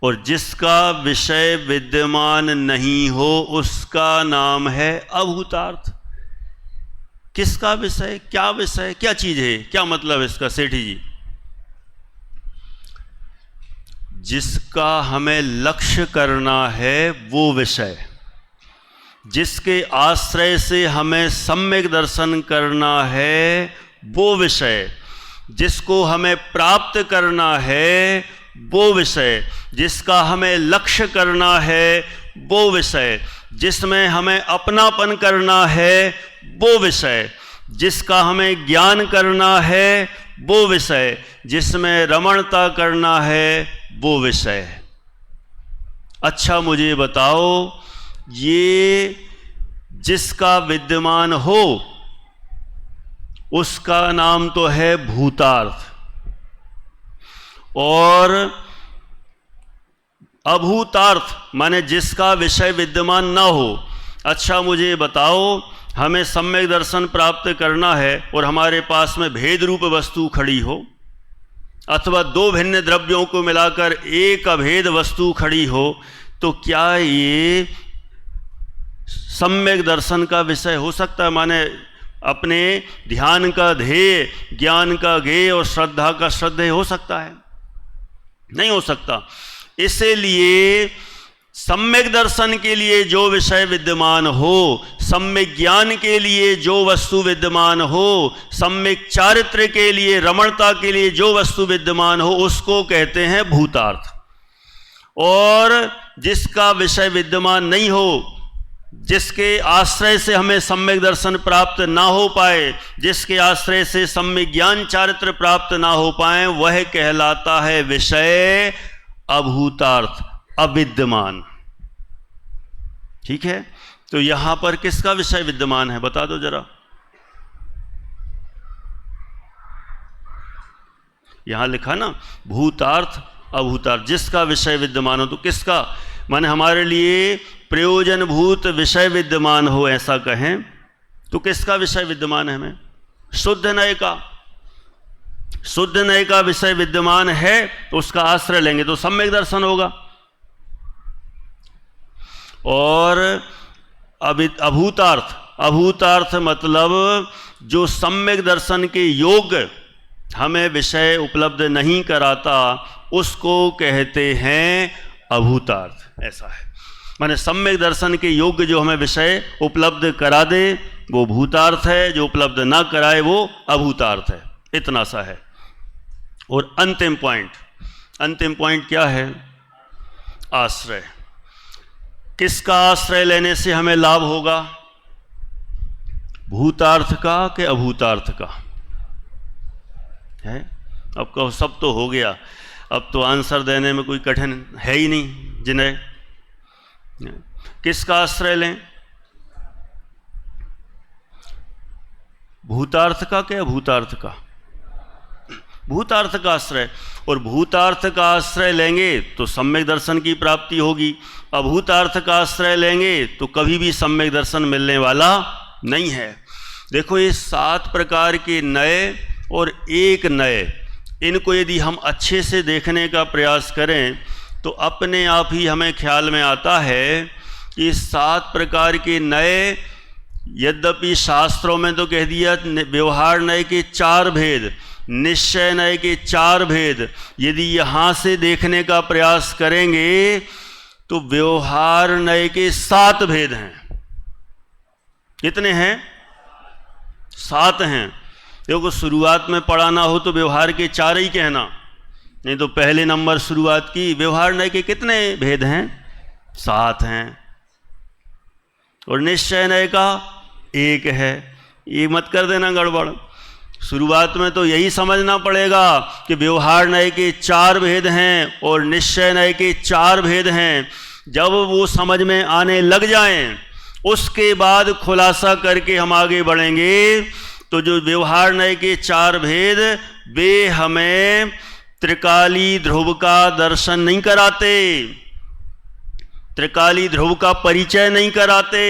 और जिसका विषय विद्यमान नहीं हो उसका नाम है अभूतार्थ। किसका विषय, क्या चीज है, क्या मतलब इसका सेठी जी? जिसका हमें लक्ष्य करना है वो विषय, जिसके आश्रय से हमें सम्यक दर्शन करना है वो विषय, जिसको हमें प्राप्त करना है वो विषय, जिसका हमें लक्ष्य करना है वो विषय, जिसमें हमें अपनापन करना है वो विषय, जिसका हमें ज्ञान करना है वो विषय, जिसमें रमणता करना है वो विषय। अच्छा मुझे बताओ, ये जिसका विद्यमान हो उसका नाम तो है भूतार्थ, और अभूतार्थ माने जिसका विषय विद्यमान ना हो। अच्छा मुझे बताओ, हमें सम्यक दर्शन प्राप्त करना है और हमारे पास में भेद रूप वस्तु खड़ी हो, अथवा दो भिन्न द्रव्यों को मिलाकर एक अभेद वस्तु खड़ी हो, तो क्या ये सम्यक दर्शन का विषय हो सकता है? माने अपने ध्यान का ध्येय, ज्ञान का ज्ञेय और श्रद्धा का श्रद्धेय हो सकता है? नहीं हो सकता। इसलिए सम्यक दर्शन के लिए जो विषय विद्यमान हो, सम्यक ज्ञान के लिए जो वस्तु विद्यमान हो, सम्यक चारित्र के लिए, रमणता के लिए जो वस्तु विद्यमान हो, उसको कहते हैं भूतार्थ। और जिसका विषय विद्यमान नहीं हो, जिसके आश्रय से हमें सम्यक दर्शन प्राप्त ना हो पाए, जिसके आश्रय से सम्यक ज्ञान चारित्र प्राप्त ना हो पाए, वह कहलाता है विषय अभूतार्थ, अविद्यमान। ठीक है, तो यहां पर किसका विषय विद्यमान है बता दो जरा। यहां लिखा ना भूतार्थ अभूतार्थ, जिसका विषय विद्यमान हो, तो किसका माने हमारे लिए प्रयोजनभूत विषय विद्यमान हो, ऐसा कहें तो किसका विषय विद्यमान है? हमें शुद्ध नय का, शुद्ध नय का विषय विद्यमान है, तो उसका आश्रय लेंगे तो सम्यक दर्शन होगा। और अभूतार्थ, अभूतार्थ मतलब जो सम्यक दर्शन के योग्य हमें विषय उपलब्ध नहीं कराता, उसको कहते हैं अभूतार्थ। ऐसा है, माने सम्यक दर्शन के योग्य जो हमें विषय उपलब्ध करा दे वो भूतार्थ है, जो उपलब्ध ना कराए वो अभूतार्थ है। इतना सा है। और अंतिम पॉइंट क्या है? आश्रय। किसका आश्रय लेने से हमें लाभ होगा? भूतार्थ का कि अभूतार्थ का? है, अब कहो सब तो हो गया, अब तो आंसर देने में कोई कठिन है ही नहीं जिन्हें। किसका आश्रय लें? भूतार्थ का कि अभूतार्थ का? भूतार्थ का आश्रय। और भूतार्थ का आश्रय लेंगे तो सम्यक दर्शन की प्राप्ति होगी, अभूतार्थ का आश्रय लेंगे तो कभी भी सम्यक दर्शन मिलने वाला नहीं है। देखो, ये 7 प्रकार के नए और एक नए, इनको यदि हम अच्छे से देखने का प्रयास करें तो अपने आप ही हमें ख्याल में आता है कि 7 प्रकार के नए, यद्यपि शास्त्रों में तो कह दिया व्यवहार नय के 4 भेद, निश्चय नय के 4 भेद, यदि यहाँ से देखने का प्रयास करेंगे तो व्यवहार नय के 7 भेद हैं। कितने हैं? 7 हैं। देखो, शुरुआत में पढ़ाना हो तो व्यवहार के 4 ही कहना, नहीं तो पहले नंबर शुरुआत की। व्यवहार नय के कितने भेद हैं? 7 हैं। और निश्चय नय का 1 है। ये मत कर देना गड़बड़। शुरुआत में तो यही समझना पड़ेगा कि व्यवहार नय के 4 भेद हैं और निश्चय नय के 4 भेद हैं। जब वो समझ में आने लग जाएं, उसके बाद खुलासा करके हम आगे बढ़ेंगे। तो जो व्यवहार नय के 4 भेद, वे हमें त्रिकाली ध्रुव का दर्शन नहीं कराते, त्रिकाली ध्रुव का परिचय नहीं कराते,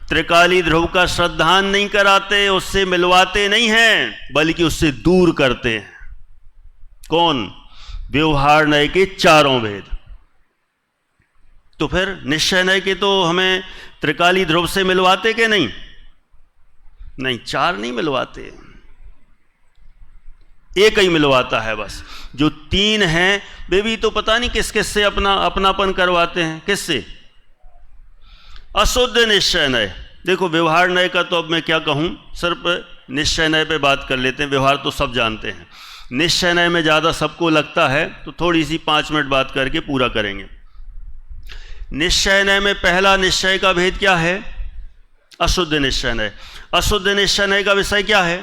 त्रिकाली ध्रुव का श्रद्धान नहीं कराते, उससे मिलवाते नहीं हैं, बल्कि उससे दूर करते हैं। कौन? व्यवहार नय के चारों वेद। तो फिर निश्चय नय के तो हमें त्रिकाली ध्रुव से मिलवाते कि नहीं? नहीं, चार नहीं मिलवाते, एक ही मिलवाता है बस। जो तीन हैं वे भी तो पता नहीं किस किस से अपनापन करवाते हैं। किससे? अशुद्ध निश्चय नय। देखो, व्यवहार नय का तो अब मैं क्या कहूं, सिर्फ निश्चय नय पे बात कर लेते हैं। व्यवहार तो सब जानते हैं, निश्चय नय में ज़्यादा सबको लगता है, तो थोड़ी सी 5 मिनट बात करके पूरा करेंगे। निश्चय नय में पहला निश्चय का भेद क्या है? अशुद्ध निश्चय नय। अशुद्ध निश्चय नय का विषय क्या है?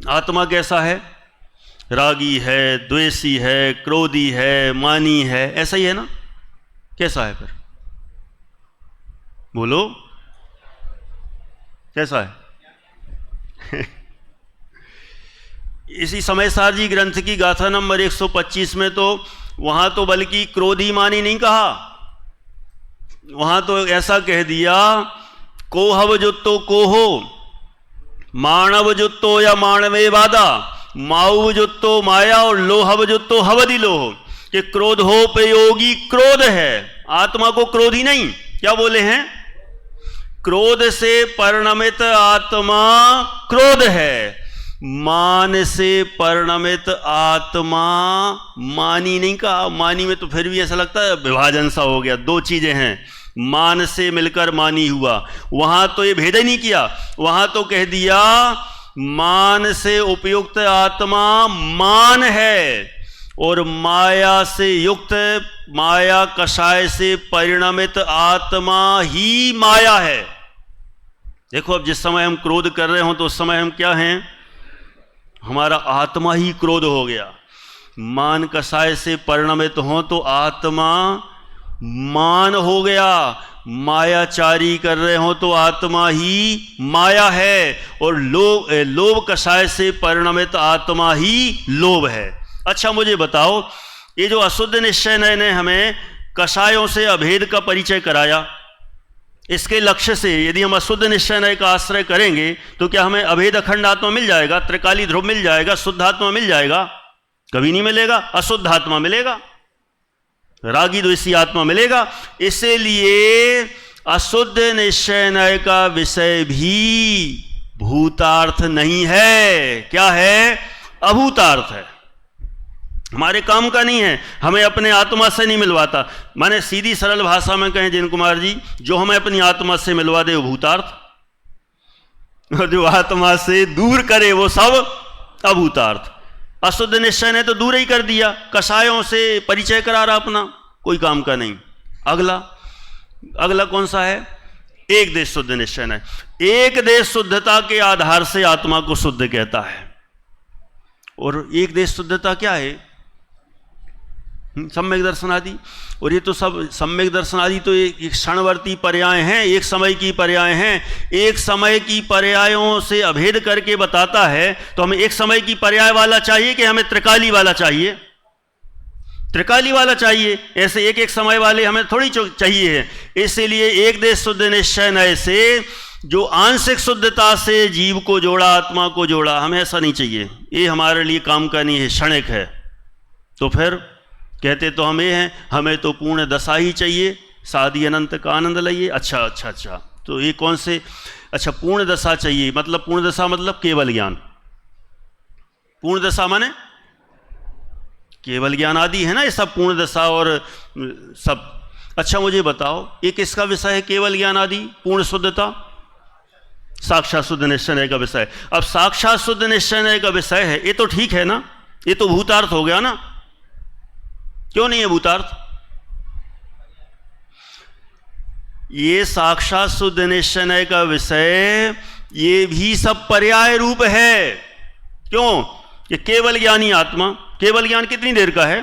आत्मा कैसा है? रागी है, द्वेषी है, क्रोधी है, मानी है, ऐसा ही है ना? कैसा है फिर? बोलो, कैसा है? इसी समय सार जी ग्रंथ की गाथा नंबर 125 में तो वहां तो बल्कि क्रोधी मानी नहीं कहा, वहां तो ऐसा कह दिया, कोहव जुत्तो कोहो, मानव जुत्तो या मानवे वादा, माऊ जुत्तो माया और लोहव जुत्तो हवदि लोह, कि क्रोधोपयोगी क्रोध है। आत्मा को क्रोधी नहीं, क्या बोले हैं? क्रोध से परिणमित आत्मा क्रोध है, मान से परिणमित आत्मा मानी नहीं कहा। मानी में तो फिर भी ऐसा लगता है विभाजन सा हो गया, दो चीजें हैं, मान से मिलकर मानी हुआ। वहां तो ये भेद ही नहीं किया, वहां तो कह दिया मान से उपयुक्त आत्मा मान है और माया से युक्त, माया कषाय से परिणमित आत्मा ही माया है। देखो, अब जिस समय हम क्रोध कर रहे हो तो उस समय हम क्या हैं? हमारा आत्मा ही क्रोध हो गया। मान कषाय से परिणमित हो तो आत्मा मान हो गया, मायाचारी कर रहे हो तो आत्मा ही माया है, और लोभ कषाय से परिणमित आत्मा ही लोभ है। अच्छा, मुझे बताओ, ये जो अशुद्ध निश्चय नय ने हमें कषायों से अभेद का परिचय कराया, इसके लक्ष्य से यदि हम अशुद्ध निश्चय नय का आश्रय करेंगे तो क्या हमें अभेद अखंड आत्मा मिल जाएगा? त्रिकाली ध्रुव मिल जाएगा? शुद्ध आत्मा मिल जाएगा? कभी नहीं मिलेगा। अशुद्ध आत्मा मिलेगा, रागी द्वेषी आत्मा मिलेगा। इसलिए अशुद्ध निश्चय नय का विषय भी भूतार्थ नहीं है। क्या है? अभूतार्थ है, हमारे काम का नहीं है, हमें अपने आत्मा से नहीं मिलवाता। माने सीधी सरल भाषा में कहें जिन कुमार जी, जो हमें अपनी आत्मा से मिलवा दे वो भूतार्थ, और जो आत्मा से दूर करे वो सब अभूतार्थ। अशुद्ध निश्चय ने तो दूर ही कर दिया, कषायों से परिचय करा रहा अपना, कोई काम का नहीं। अगला कौन सा है? एक देश शुद्ध निश्चय नय। एक देश शुद्धता के आधार से आत्मा को शुद्ध कहता है। और एक देश शुद्धता क्या है? सम्यक दर्शन आदि। और ये तो सब सम्यक दर्शन आदि तो एक क्षणवर्ती पर्याय हैं, एक समय की पर्याय हैं। एक समय की पर्यायों से अभेद करके बताता है, तो हमें एक समय की पर्याय वाला चाहिए कि हमें त्रिकाली वाला चाहिए? त्रिकाली वाला चाहिए, ऐसे एक एक समय वाले हमें थोड़ी चाहिए है। इसलिए एक देश शुद्ध निश्चय नय से जो आंशिक शुद्धता से जीव को जोड़ा, आत्मा को जोड़ा, हमें ऐसा नहीं चाहिए, ये हमारे लिए काम का नहीं है, क्षणिक है। तो फिर कहते तो हम ये हैं, हमें तो पूर्ण दशा ही चाहिए, साधी अनंत का आनंद लइए। अच्छा, तो ये कौन से? अच्छा, पूर्ण दशा चाहिए, मतलब पूर्ण दशा मतलब केवल ज्ञान। पूर्ण दशा माने केवल ज्ञान आदि है ना, ये सब पूर्ण दशा और सब। अच्छा, मुझे बताओ, ये किसका विषय है केवल ज्ञान आदि पूर्ण शुद्धता? साक्षात शुद्ध निश्चय नय का विषय। अब साक्षात शुद्ध निश्चय नय का विषय है, ये तो ठीक है ना, ये तो भूतार्थ हो गया ना? क्यों नहीं है भूतार्थ? ये साक्षात शुद्ध निश्चय नय का विषय, ये भी सब पर्याय रूप है। क्यों? कि केवल ज्ञानी आत्मा, केवल ज्ञान कितनी देर का है?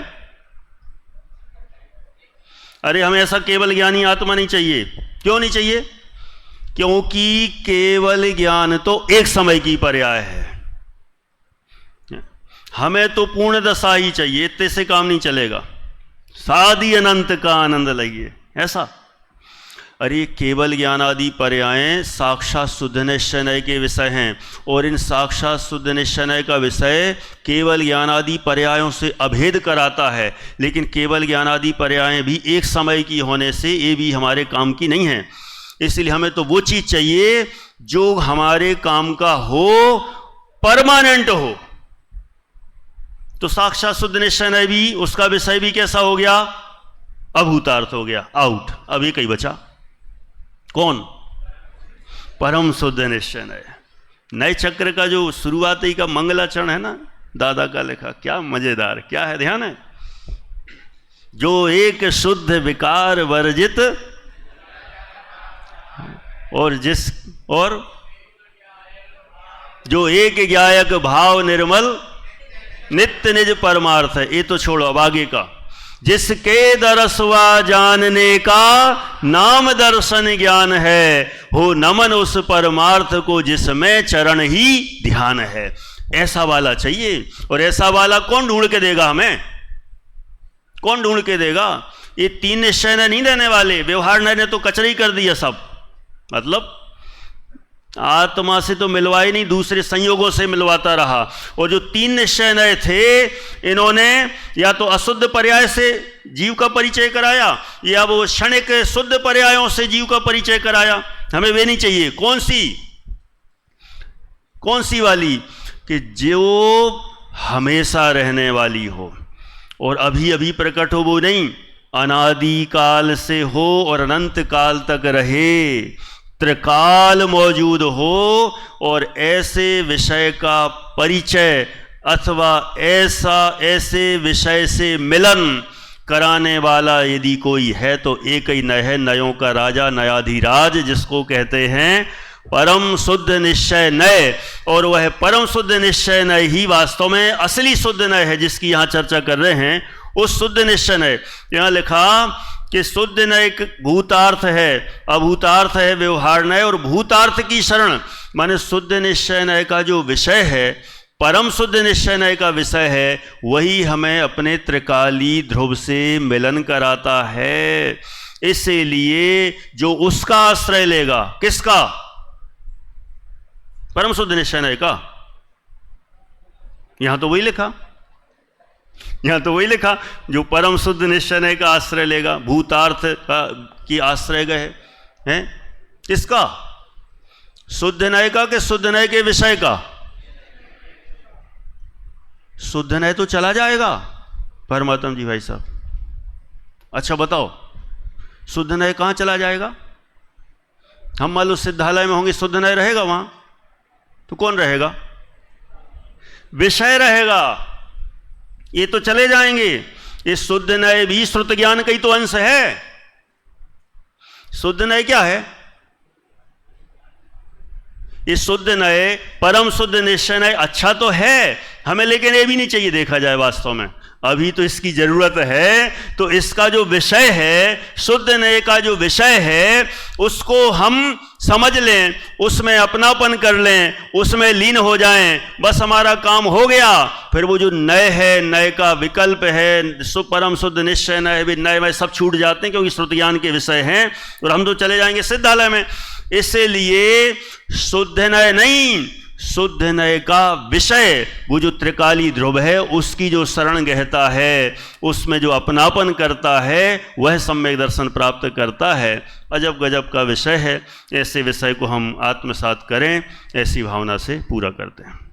अरे हमें ऐसा केवल ज्ञानी आत्मा नहीं चाहिए। क्यों नहीं चाहिए? क्योंकि केवल ज्ञान तो एक समय की पर्याय है, हमें तो पूर्ण दशा ही चाहिए, इतने से काम नहीं चलेगा। साधी अनंत का आनंद लइए, ऐसा। अरे केवल ज्ञान आदि पर्याय साक्षात शुद्ध निश्चय नय के विषय हैं, और इन साक्षात शुद्ध निश्चय नय का विषय केवल ज्ञान आदि पर्यायों से अभेद कराता है। लेकिन केवल ज्ञान आदि पर्याय भी एक समय की होने से ये भी हमारे काम की नहीं है। इसलिए हमें तो वो चीज़ चाहिए जो हमारे काम का हो, परमानेंट हो। तो साक्षात शुद्ध निश्चय नय भी, उसका विषय भी कैसा हो गया? अभूतार्थ हो गया, आउट। अब ये कहीं बचा कौन? परम शुद्ध निश्चय नय। नए चक्र का जो शुरुआत ही का मंगलाचरण है ना, दादा का लिखा, क्या मजेदार, क्या है, ध्यान है? जो एक शुद्ध विकार वर्जित और जो एक ज्ञायक भाव निर्मल नित्य निज परमार्थ है। ये तो छोड़ो, अब आगे का, जिसके दरसवा जानने का नाम दर्शन ज्ञान है, हो नमन उस परमार्थ को जिसमें चरण ही ध्यान है। ऐसा वाला चाहिए। और ऐसा वाला कौन ढूंढ के देगा हमें? कौन ढूंढ के देगा? ये तीन निश्चय नहीं देने वाले, व्यवहार ने तो कचरी कर दिया सब। मतलब आत्मा से तो मिलवा ही नहीं, दूसरे संयोगों से मिलवाता रहा। और जो तीन निश्चय नए थे, इन्होंने या तो अशुद्ध पर्याय से जीव का परिचय कराया, या वो क्षणिक शुद्ध पर्यायों से जीव का परिचय कराया। हमें वे नहीं चाहिए। कौन सी वाली? कि जो हमेशा रहने वाली हो और अभी अभी प्रकट हो, वो नहीं, अनादि काल से हो और अनंत काल तक रहे, त्रिकाल मौजूद हो, और ऐसे विषय का परिचय अथवा ऐसे विषय से मिलन कराने वाला यदि कोई है तो एक ही नय है, नयों का राजा, नयाधिराज, जिसको कहते हैं परम शुद्ध निश्चय नय। और वह परम शुद्ध निश्चय नय ही वास्तव में असली शुद्ध नय है, जिसकी यहाँ चर्चा कर रहे हैं। उस शुद्ध निश्चय नय, यहाँ लिखा कि शुद्ध नय भूतार्थ है, अभूतार्थ है व्यवहार नय, और भूतार्थ की शरण माने शुद्ध निश्चय नय का जो विषय है, परम शुद्ध निश्चय नय का विषय है, वही हमें अपने त्रिकाली ध्रुव से मिलन कराता है। इसलिए जो उसका आश्रय लेगा, किसका? परम शुद्ध निश्चय नय का। यहां तो वही लिखा, जो परम शुद्ध निश्चय नय का आश्रय लेगा, भूतार्थ का की आश्रय गए हैं। किसका? शुद्ध नय का कि शुद्ध नय के विषय का? शुद्ध नय तो चला जाएगा परमात्मा जी भाई साहब। अच्छा बताओ, शुद्ध नय कहां चला जाएगा? हम मान लो सिद्धालय में होंगे, शुद्ध नय रहेगा वहां? तो कौन रहेगा? विषय रहेगा। ये तो चले जाएंगे। ये शुद्ध नय भी श्रुत ज्ञान का ही तो अंश है। शुद्ध नय क्या है? ये शुद्ध नय, परम शुद्ध निश्चय नय अच्छा तो है हमें, लेकिन ये भी नहीं चाहिए देखा जाए वास्तव में। अभी तो इसकी जरूरत है। तो इसका जो विषय है, शुद्ध नय का जो विषय है, उसको हम समझ लें, उसमें अपनापन कर लें, उसमें लीन हो जाएं, बस हमारा काम हो गया। फिर वो जो नय है, नय का विकल्प है, परम शुद्ध निश्चय नय भी, नय में सब छूट जाते हैं क्योंकि श्रुत ज्ञान के विषय हैं, और हम तो चले जाएंगे सिद्धालय में। इसलिए शुद्ध नय नहीं, शुद्ध नय का विषय, वो जो त्रिकाली ध्रुव है, उसकी जो शरण गहता है, उसमें जो अपनापन करता है, वह सम्यक दर्शन प्राप्त करता है। अजब गजब का विषय है। ऐसे विषय को हम आत्मसात करें, ऐसी भावना से पूरा करते हैं।